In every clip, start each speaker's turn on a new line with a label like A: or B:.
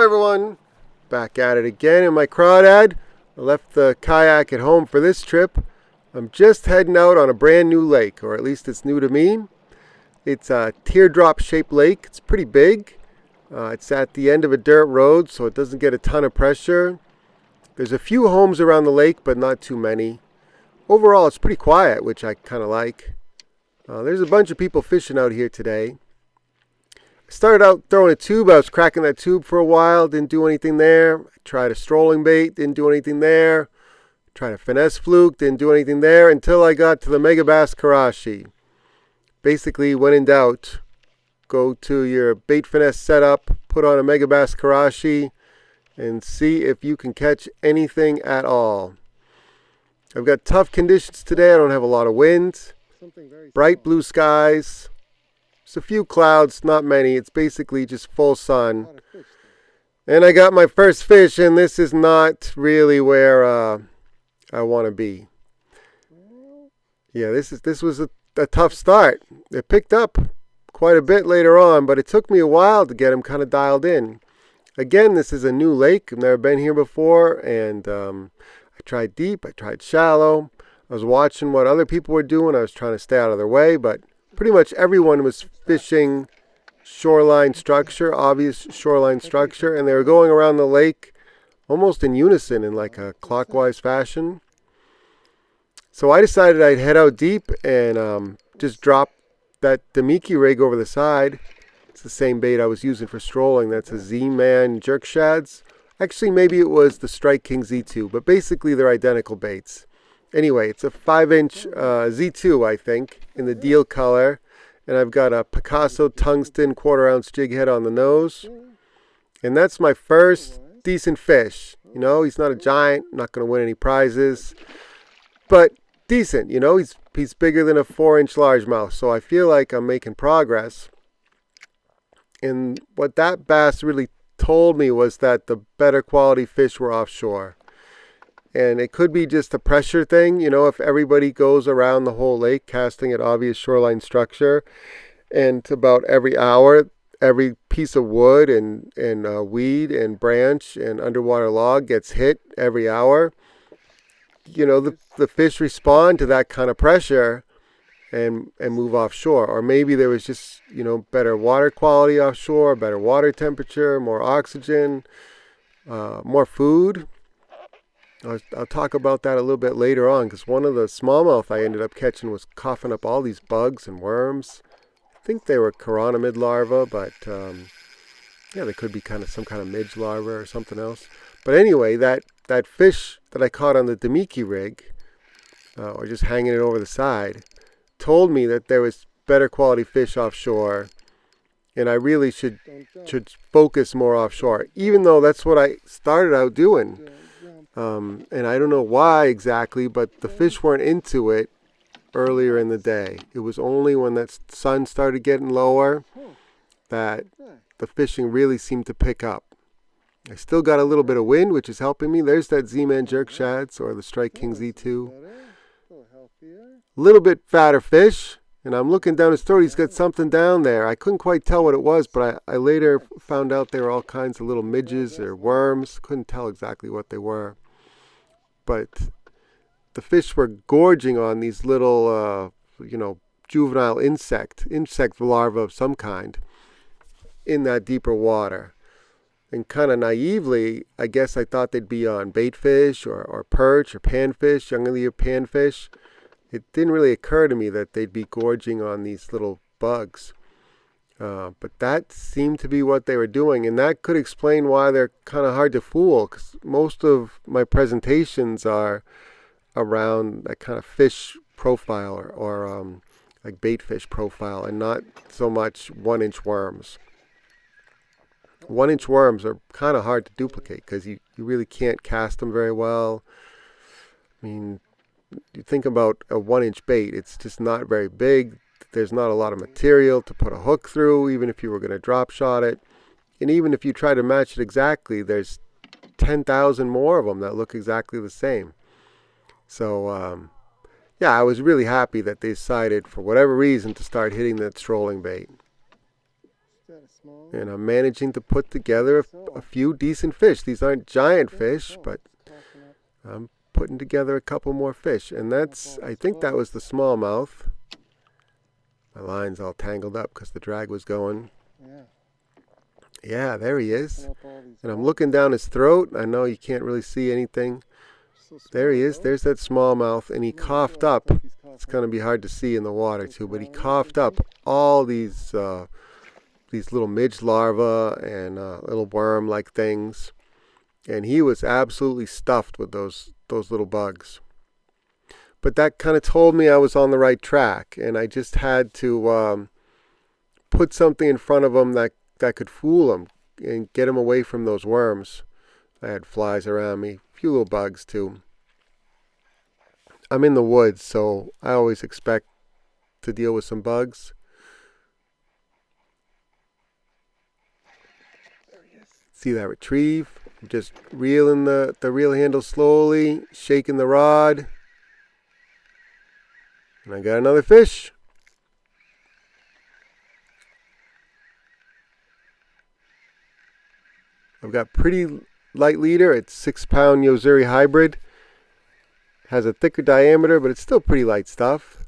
A: Hello everyone, back at it again in my Crawdad. I left the kayak at home for this trip. I'm just heading out on a brand new lake, or at least it's new to me. It's a teardrop shaped lake. It's pretty big. It's at the end of a dirt road, so it doesn't get a ton of pressure. There's a few homes around the lake, but not too many. Overall, it's pretty quiet, which I kind of like. There's a bunch of people fishing out here today. I started out throwing a tube. I was cracking that tube for a while, didn't do anything there. I tried a strolling bait, didn't do anything there. Tried a finesse fluke, didn't do anything there until I got to the Megabass Karashi. Basically, when in doubt, go to your bait finesse setup, put on a Megabass Karashi, and see if you can catch anything at all. I've got tough conditions today. I don't have a lot of wind. Bright blue skies. There's a few clouds, not many. It's basically just full sun. And I got my first fish, and this is not really where I want to be. Yeah, this was a tough start. It picked up quite a bit later on, but it took me a while to get him kind of dialed in. Again, this is a new lake. I've never been here before, and I tried deep, I tried shallow. I was watching what other people were doing. I was trying to stay out of their way, but pretty much everyone was fishing shoreline structure, obvious shoreline structure, and they were going around the lake almost in unison in like a clockwise fashion. So I decided I'd head out deep and just drop that Damiki rig over the side. It's the same bait I was using for strolling. That's a Z-Man jerk shads. Actually, maybe it was the Strike King Z2, but basically they're identical baits. Anyway, it's a 5-inch Z2, I think, in the deal color. And I've got a Picasso tungsten 1/4-ounce jig head on the nose. And that's my first decent fish. You know, he's not a giant, not going to win any prizes. But decent, you know, he's bigger than a 4-inch largemouth. So I feel like I'm making progress. And what that bass really told me was that the better quality fish were offshore. And it could be just a pressure thing, you know, if everybody goes around the whole lake casting at obvious shoreline structure, and about every hour, every piece of wood and weed and branch and underwater log gets hit every hour, you know, the fish respond to that kind of pressure and move offshore. Or maybe there was just, you know, better water quality offshore, better water temperature, more oxygen, more food. I'll talk about that a little bit later on, because one of the smallmouth I ended up catching was coughing up all these bugs and worms. I think they were chironomid larvae, but yeah, they could be some kind of midge larva or something else. But anyway, that fish that I caught on the Damiki rig, or just hanging it over the side, told me that there was better quality fish offshore, and I really should focus more offshore, even though that's what I started out doing. And I don't know why exactly, but the fish weren't into it earlier in the day. It was only when that sun started getting lower that the fishing really seemed to pick up. I still got a little bit of wind, which is helping me. There's that Z-Man jerk shads, or the Strike King Z2. A little bit fatter fish, and I'm looking down his throat. He's got something down there. I couldn't quite tell what it was, but I later found out they were all kinds of little midges or worms. Couldn't tell exactly what they were. But the fish were gorging on these little, you know, juvenile insect larvae of some kind in that deeper water. And kind of naively, I guess I thought they'd be on baitfish or perch or panfish, young Leah panfish. It didn't really occur to me that they'd be gorging on these little bugs. But that seemed to be what they were doing, and that could explain why they're kind of hard to fool, because most of my presentations are around that kind of fish profile or like bait fish profile, and not so much 1-inch worms. 1-inch worms are kind of hard to duplicate because you really can't cast them very well. I mean, you think about a 1-inch bait, it's just not very big. There's not a lot of material to put a hook through, even if you were going to drop shot it. And even if you try to match it exactly, there's 10,000 more of them that look exactly the same. So, yeah, I was really happy that they decided, for whatever reason, to start hitting that strolling bait. And I'm managing to put together a few decent fish. These aren't giant fish, but I'm putting together a couple more fish. And I think that was the smallmouth. My line's all tangled up because the drag was going. Yeah, there he is. And I'm looking down his throat. I know you can't really see anything. There he is. There's that smallmouth. And he coughed up. It's going to be hard to see in the water too, but he coughed up all these little midge larvae and little worm-like things. And he was absolutely stuffed with those little bugs. But that kind of told me I was on the right track, and I just had to put something in front of him that could fool him and get him away from those worms. I had flies around me, a few little bugs too. I'm in the woods, so I always expect to deal with some bugs. See that retrieve? I'm just reeling the reel handle slowly, shaking the rod. And I got another fish. I've got pretty light leader. It's 6-pound Yozuri hybrid. Has a thicker diameter, but it's still pretty light stuff.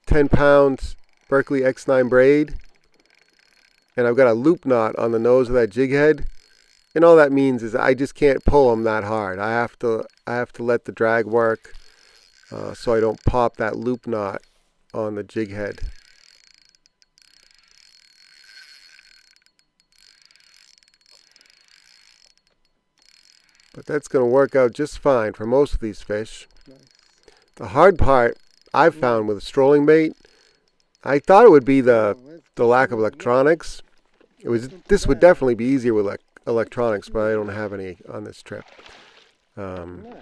A: 10 pounds Berkeley X9 braid. And I've got a loop knot on the nose of that jig head. And all that means is I just can't pull them that hard. I have to let the drag work so I don't pop that loop knot on the jig head. But that's going to work out just fine for most of these fish. The hard part I've found with strolling bait, I thought it would be the lack of electronics. This would definitely be easier with electronics, but I don't have any on this trip. And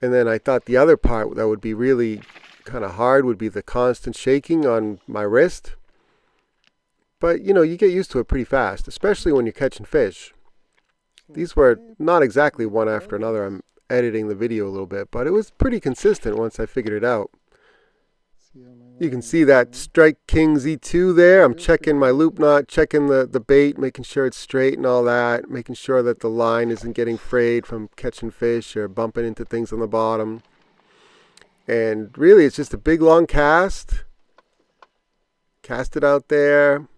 A: then I thought the other part that would be really kind of hard would be the constant shaking on my wrist. But, you know, you get used to it pretty fast, especially when you're catching fish. These were not exactly one after another. I'm editing the video a little bit, but it was pretty consistent once I figured it out. You can see that Strike King Z2 there. I'm checking my loop knot, checking the bait, making sure it's straight and all that, making sure that the line isn't getting frayed from catching fish or bumping into things on the bottom. And really, it's just a big long cast. Cast it out there.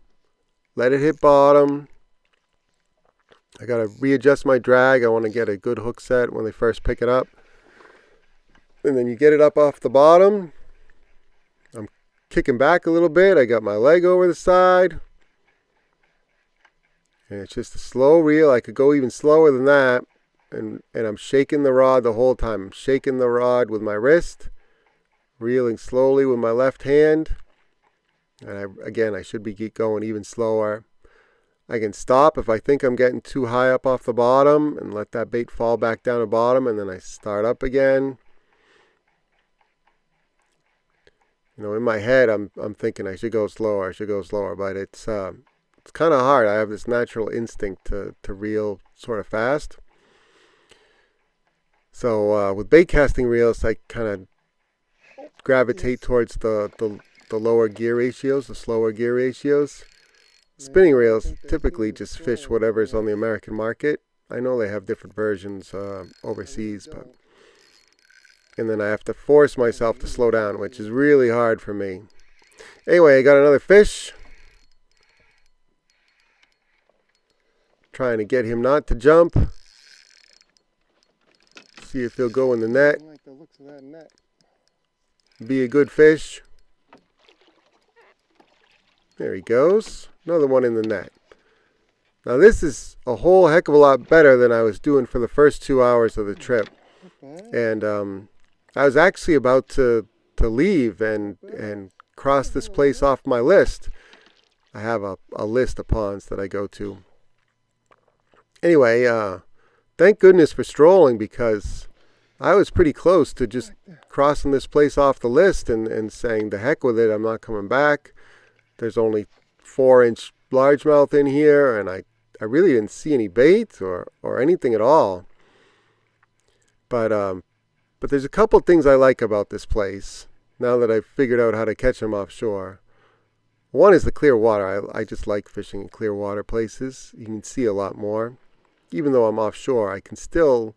A: Let it hit bottom. I got to readjust my drag. I want to get a good hook set when they first pick it up. And then you get it up off the bottom. I'm kicking back a little bit. I got my leg over the side. And it's just a slow reel. I could go even slower than that. And I'm shaking the rod the whole time. I'm shaking the rod with my wrist. Reeling slowly with my left hand. And I should be going even slower. I can stop if I think I'm getting too high up off the bottom and let that bait fall back down to bottom, and then I start up again. You know, in my head, I'm thinking I should go slower, but it's kind of hard. I have this natural instinct to reel sort of fast. So with bait casting reels, I kind of gravitate towards the lower gear ratios, the slower gear ratios. Spinning reels typically just fish whatever's on the American market. I know they have different versions overseas, and then I have to force myself to slow down, which is really hard for me. Anyway, I got another fish. Trying to get him not to jump. See if he'll go in the net. Be a good fish. There he goes. Another one in the net. Now this is a whole heck of a lot better than I was doing for the first 2 hours of the trip. And I was actually about to leave and cross this place off my list. I have a list of ponds that I go to. Anyway, thank goodness for strolling, because I was pretty close to just crossing this place off the list and saying, the heck with it, I'm not coming back. There's only 4-inch largemouth in here, and I really didn't see any bait or anything at all. But there's a couple things I like about this place now that I've figured out how to catch them offshore. One is the clear water. I just like fishing in clear water places. You can see a lot more. Even though I'm offshore, I can still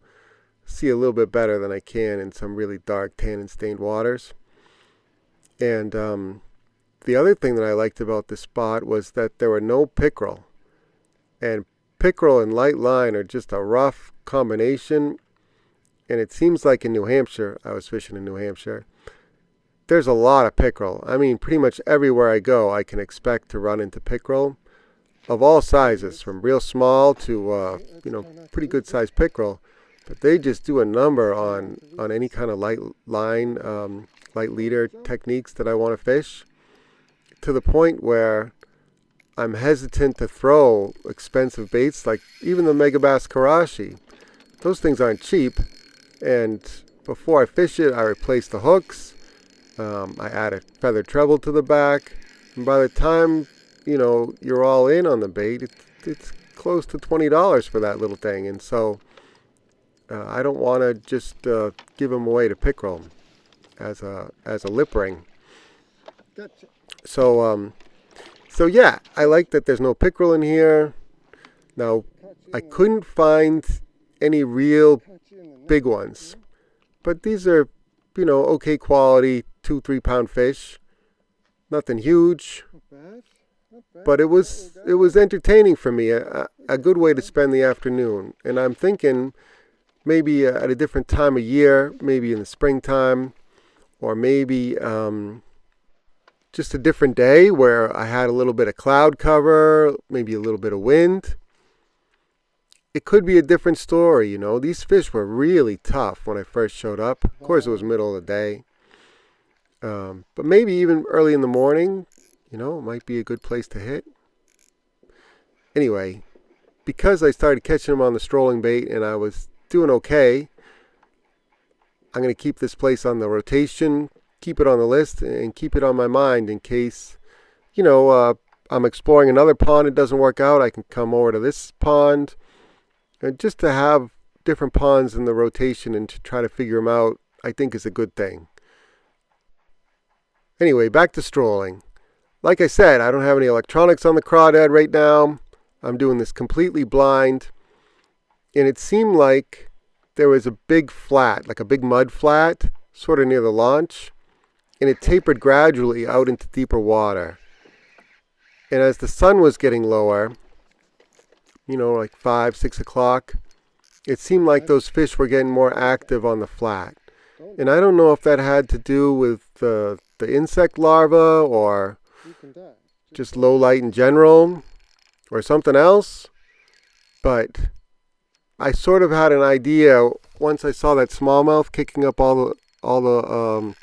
A: see a little bit better than I can in some really dark tannin stained waters. And the other thing that I liked about this spot was that there were no pickerel. And pickerel and light line are just a rough combination. And it seems like in New Hampshire, I was fishing in New Hampshire, there's a lot of pickerel. I mean, pretty much everywhere I go, I can expect to run into pickerel of all sizes, from real small to, pretty good sized pickerel. But they just do a number on any kind of light line, light leader techniques that I want to fish, to the point where I'm hesitant to throw expensive baits like even the Megabass Karashi. Those things aren't cheap, and before I fish it, I replace the hooks. I add a feathered treble to the back, and by the time you're all in on the bait, it's close to $20 for that little thing. And so I don't want to just give them away to pickerel as a lip ring.
B: Gotcha.
A: So yeah, I like that there's no pickerel in here. Now, I couldn't find any real big ones, but these are, okay quality 2-3 pound fish. Nothing huge, but it was entertaining for me. A good way to spend the afternoon. And I'm thinking maybe at a different time of year, maybe in the springtime, or maybe just a different day where I had a little bit of cloud cover, maybe a little bit of wind. It could be a different story, These fish were really tough when I first showed up. Of course, it was middle of the day. But maybe even early in the morning, it might be a good place to hit. Anyway, because I started catching them on the strolling bait and I was doing okay, I'm going to keep this place on the rotation, keep it on the list, and keep it on my mind in case, I'm exploring another pond, it doesn't work out, I can come over to this pond. And just to have different ponds in the rotation and to try to figure them out, I think is a good thing. Anyway, back to strolling. Like I said, I don't have any electronics on the Crawdad right now. I'm doing this completely blind. And it seemed like there was a big flat, like a big mud flat, sort of near the launch. And it tapered gradually out into deeper water. And as the sun was getting lower, like 5, 6 o'clock, it seemed like those fish were getting more active on the flat. And I don't know if that had to do with the insect larva or just low light in general or something else. But I sort of had an idea once I saw that smallmouth kicking up all the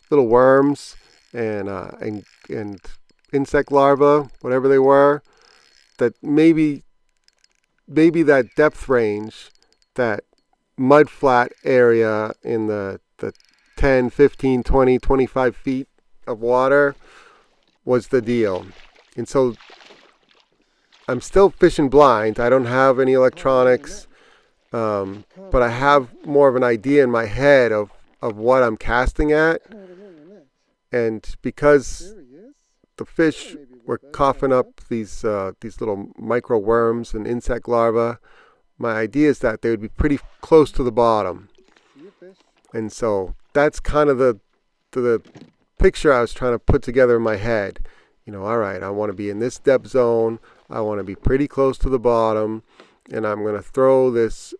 A: little worms and insect larvae, whatever they were, that maybe that depth range, that mud flat area in the 10, 15, 20, 25 feet of water was the deal. And so I'm still fishing blind. I don't have any electronics, but I have more of an idea in my head of what I'm casting at. And because the fish were coughing up these little micro worms and insect larvae, my idea is that they would be pretty close to the bottom. And so that's kind of the picture I was trying to put together in my head. All right, I want to be in this depth zone. I want to be pretty close to the bottom. And I'm going to throw this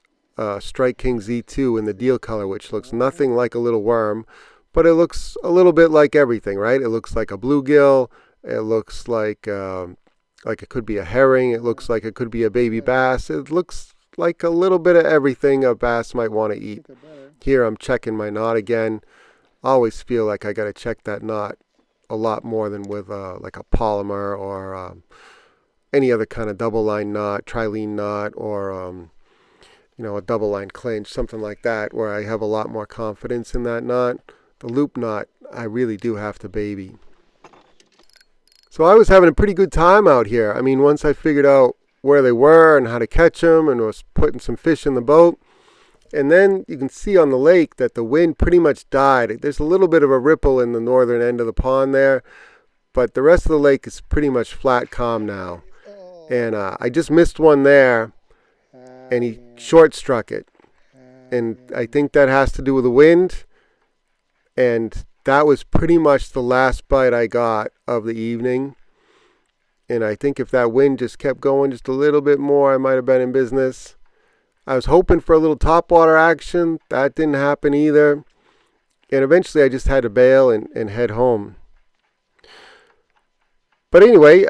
A: Strike King Z2 in the deal color, which looks nothing like a little worm, but it looks a little bit like everything, right? It looks like a bluegill. It looks like it could be a herring. It looks like it could be a baby bass. It looks like a little bit of everything a bass might want to eat. Here I'm checking my knot again. I always feel like I got to check that knot a lot more than with like a polymer or any other kind of double line knot, trilene knot, or a double line clinch, something like that, where I have a lot more confidence in that knot. The loop knot, I really do have to baby. So I was having a pretty good time out here. I mean, once I figured out where they were and how to catch them and was putting some fish in the boat. And then you can see on the lake that the wind pretty much died. There's a little bit of a ripple in the northern end of the pond there, but the rest of the lake is pretty much flat calm now. And I just missed one there, and he short struck it. And I think that has to do with the wind. And that was pretty much the last bite I got of the evening. And I think if that wind just kept going just a little bit more, I might have been in business. I was hoping for a little topwater action. That didn't happen either. And eventually I just had to bail and head home. But anyway,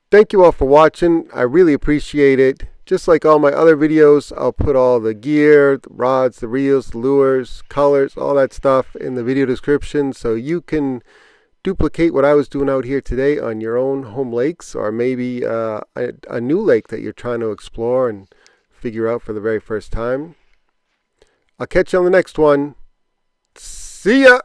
A: thank you all for watching. I really appreciate it. Just like all my other videos, I'll put all the gear, the rods, the reels, the lures, colors, all that stuff in the video description, so you can duplicate what I was doing out here today on your own home lakes, or maybe a new lake that you're trying to explore and figure out for the very first time. I'll catch you on the next one. See ya!